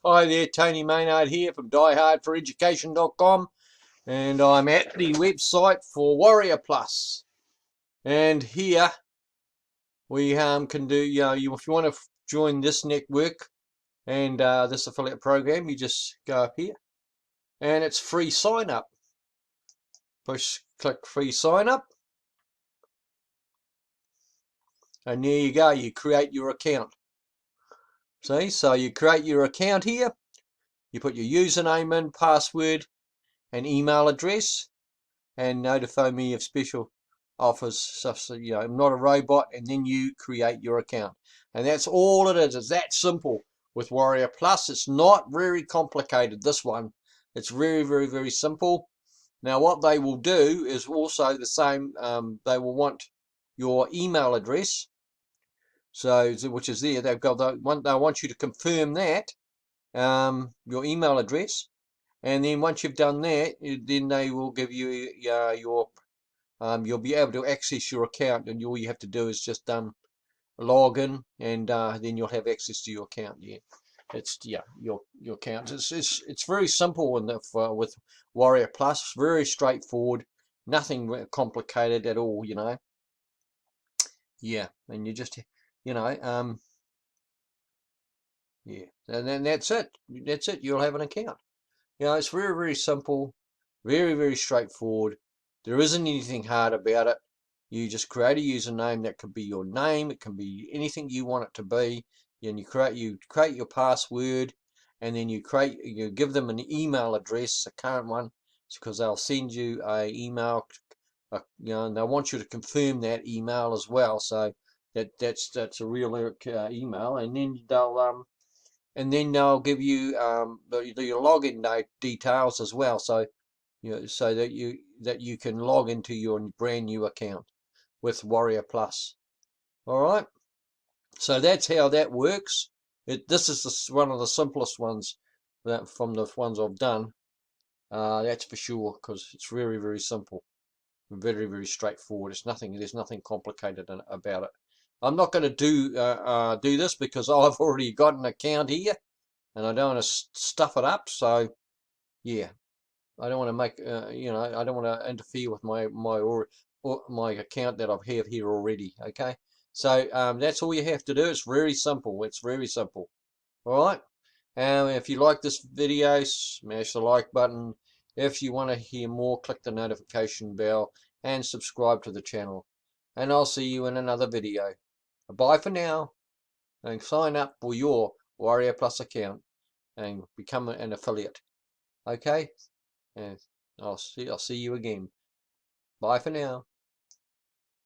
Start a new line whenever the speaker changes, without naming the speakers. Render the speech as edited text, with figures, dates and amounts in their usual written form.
Hi there, Tony Maynard here from diehardforeducation.com, and I'm at the website for Warrior+Plus. And here we can do, if you want to join this network and this affiliate program, you just go up here, and it's free sign up. Click free sign up, and there you go. You create your account. See, so you create your account here. You put your username in, password, and email address, and notify me of special offers. So, I'm not a robot, and then you create your account. And that's all it is. It's that simple with Warrior+. It's not very complicated, this one. It's very, very, very simple. Now, what they will do is also the same. They will want your email address, which is there. They want you to confirm that, your email address. And then once you've done that, then they will give you you'll be able to access your account, and all you have to do is just log in, and then you'll have access to your account. Your account. It's very simple with Warrior+. Very straightforward, nothing complicated at all. And you just and then that's it. You'll have an account. It's very, very simple, very, very straightforward. There isn't anything hard about it. You just create a username. That could be your name. It can be anything you want it to be. And you create your password, and then you give them an email address, a current one, because they'll send you a email. And they want you to confirm that email as well. So that's a real email, and then they'll give you your login details as well, so so that you can log into your brand new account with Warrior+. All right, so that's how that works. This is one of the simplest ones from the ones I've done. That's for sure, because it's very, very simple, very, very straightforward. There's nothing complicated about it. I'm not going to do this because I've already got an account here, and I don't want to stuff it up. So yeah, I don't want to make I don't want to interfere with my account that I have here already. Okay, so that's all you have to do. It's very simple. It's very simple. All right. If you like this video, smash the like button. If you want to hear more, click the notification bell and subscribe to the channel. And I'll see you in another video. Bye for now, and sign up for your Warrior+ account and become an affiliate. Okay, and I'll see you again. Bye for now.